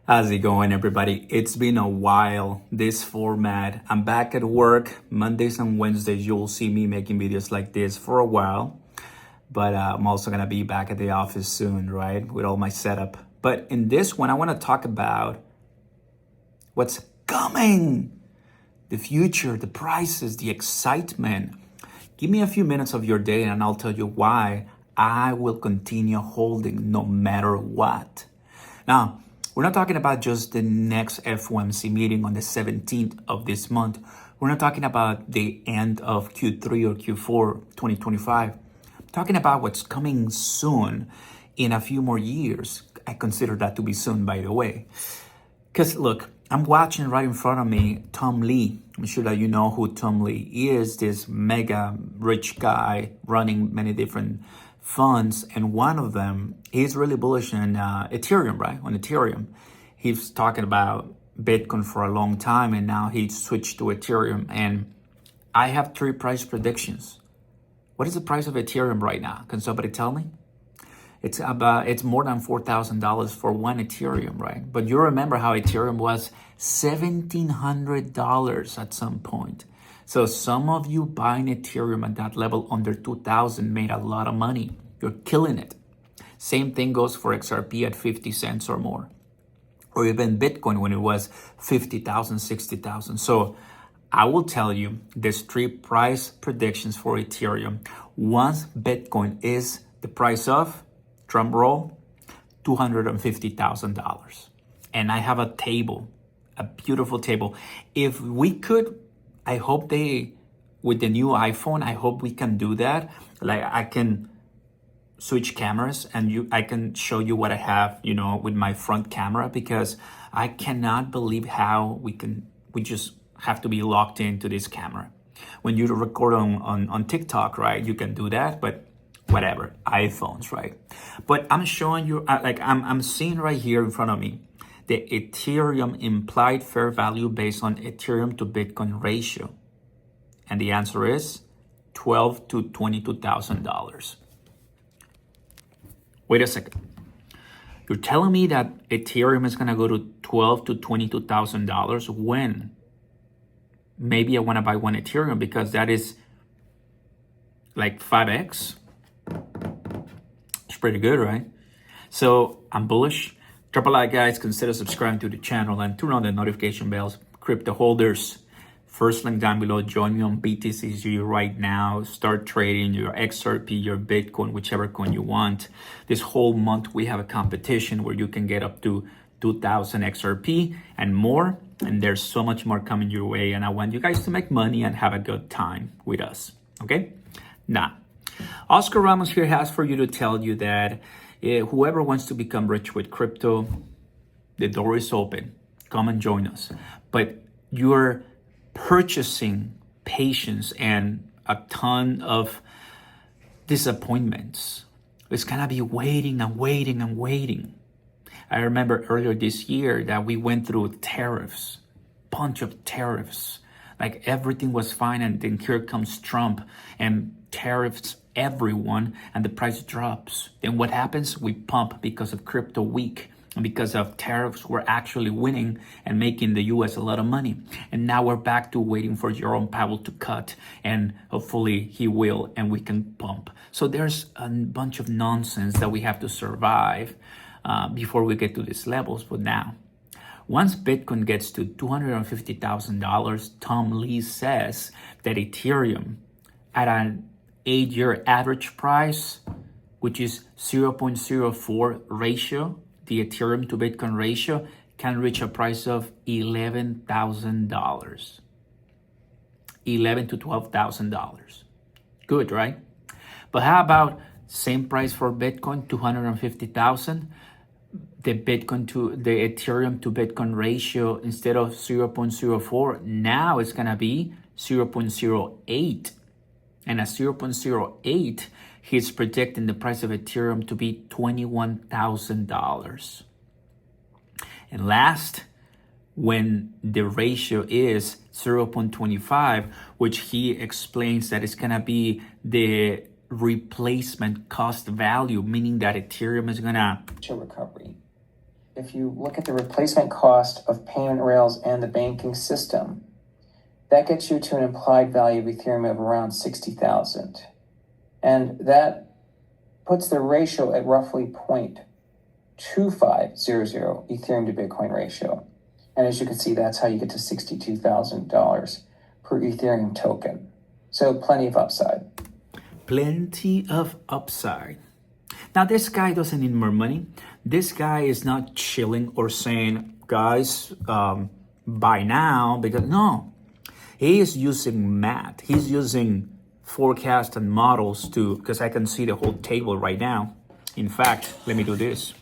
How's it going, everybody? It's been a while, this format. I'm back at work. Mondays and Wednesdays, you'll see me making videos like this for a while. But I'm also going to be back at the office soon, right? With all my setup. But in this one, I want to talk about what's coming. The future, the prices, the excitement. Give me a few minutes of your day and I'll tell you why I will continue holding no matter what. Now, we're not talking about just the next FOMC meeting on the 17th of this month. We're not talking about the end of Q3 or Q4 2025. I'm talking about what's coming soon in a few more years. I consider that to be soon, by the way. Because look, I'm watching right in front of me Tom Lee. I'm sure that you know who Tom Lee is, this mega rich guy running many different funds, and one of them, he's really bullish on Ethereum, right? On Ethereum. He's talking about Bitcoin for a long time, and now he switched to Ethereum. And I have 3 price predictions. What is the price of Ethereum right now? Can somebody tell me? It's more than $4,000 for one Ethereum, right? But you remember how Ethereum was $1,700 at some point. So some of you buying Ethereum at that level under 2,000 made a lot of money. You're killing it. Same thing goes for XRP at 50 cents or more. Or even Bitcoin when it was 50,000, 60,000. So I will tell you there's 3 price predictions for Ethereum. Once Bitcoin is the price of, drum roll, $250,000. And I have a table, a beautiful table. If we could, I hope with the new iPhone, I hope we can do that. Like I can switch cameras and I can show you what I have, with my front camera, because I cannot believe how we just have to be locked into this camera. When you record on TikTok, right, you can do that, but whatever, iPhones, right? But I'm showing you, I'm seeing right here in front of me, the Ethereum implied fair value based on Ethereum to Bitcoin ratio. And the answer is $12,000 to $22,000. Wait a second. You're telling me that Ethereum is going to go to $12,000 to $22,000 when? Maybe I want to buy one Ethereum because that is like 5x. It's pretty good, right? So I'm bullish. Drop a like, guys. Consider subscribing to the channel and turn on the notification bells. Crypto holders, first link down below. Join me on BTCC right now. Start trading your XRP, your Bitcoin, whichever coin you want. This whole month we have a competition where you can get up to 2,000 XRP and more. And there's so much more coming your way. And I want you guys to make money and have a good time with us. Okay? Now, Oscar Ramos here has for you to tell you that whoever wants to become rich with crypto, the door is open. Come and join us. But you're purchasing patience and a ton of disappointments. It's gonna be waiting and waiting and waiting. I remember earlier this year that we went through tariffs, bunch of tariffs. Like everything was fine, and then here comes Trump and tariffs everyone, and the price drops. Then what happens? We pump because of crypto week. And because of tariffs, we're actually winning and making the US a lot of money. And now we're back to waiting for Jerome Powell to cut, and hopefully he will, and we can pump. So there's a bunch of nonsense that we have to survive before we get to these levels. But now, once Bitcoin gets to $250,000, Tom Lee says that Ethereum at an 8-year average price, which is 0.04 ratio, the Ethereum to Bitcoin ratio, can reach a price of $11,000. $11,000 to $12,000. Good, right? But how about same price for Bitcoin, 250,000? The Ethereum to Bitcoin ratio, instead of 0.04, now it's gonna be 0.08. And at 0.08, he's predicting the price of Ethereum to be $21,000. And last, when the ratio is 0.25, which he explains that it's gonna be the replacement cost value, meaning that Ethereum is gonna to recovery. if you look at the replacement cost of payment rails and the banking system, that gets you to an implied value of Ethereum of around 60,000. And that puts the ratio at roughly 0.2500 Ethereum to Bitcoin ratio. And as you can see, that's how you get to $62,000 per Ethereum token. So plenty of upside. Plenty of upside. Now, this guy doesn't need more money. This guy is not chilling or saying, guys, buy now, because no. He is using math. He's using forecast and models to, because I can see the whole table right now. In fact, let me do this.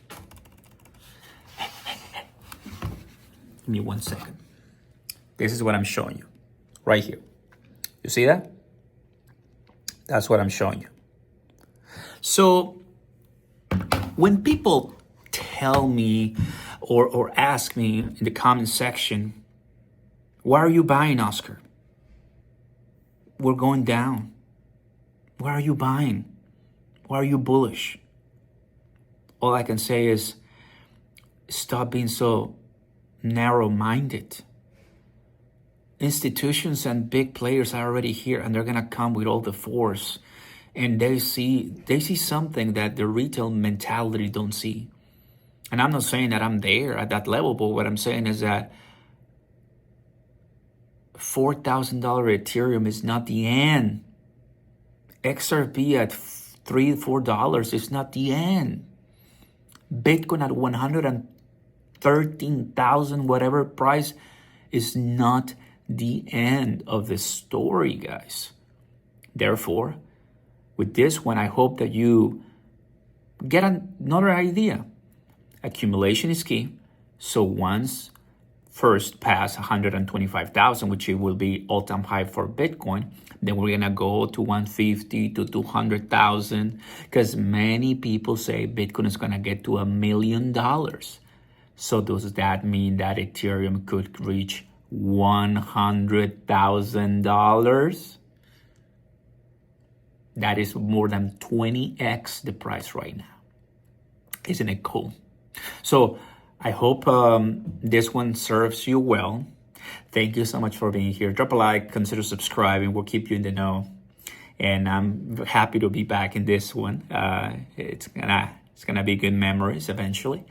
Give me 1 second. This is what I'm showing you right here. You see that? That's what I'm showing you. So when people tell me or ask me in the comment section, why are you buying, Oscar? We're going down. Why are you buying? Why are you bullish? All I can say is stop being so narrow-minded. Institutions and big players are already here, and they're gonna come with all the force, and they see something that the retail mentality don't see. And I'm not saying that I'm there at that level, but what I'm saying is that $4,000 Ethereum is not the end. XRP at $3, $4 is not the end. Bitcoin at 113,000 whatever price is not the end of the story, guys. Therefore, with this one, I hope that you get another idea. Accumulation is key. So once first pass 125,000, which it will be all-time high for Bitcoin, then we're gonna go to 150 to 200,000, because many people say Bitcoin is gonna get to $1 million. So does that mean that Ethereum could reach $100,000? That is more than 20x the price right now. Isn't it cool? So I hope this one serves you well. Thank you so much for being here. Drop a like, consider subscribing. We'll keep you in the know. And I'm happy to be back in this one. It's gonna be good memories eventually.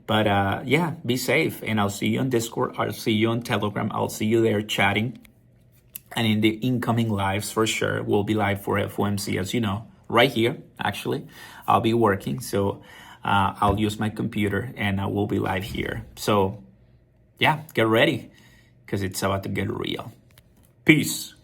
But yeah, be safe. And I'll see you on Discord. I'll see you on Telegram. I'll see you there chatting. And in the incoming lives, for sure, we'll be live for FOMC, as you know, right here, actually. I'll be working, so I'll use my computer and I will be live here. So yeah, get ready, because it's about to get real. Peace.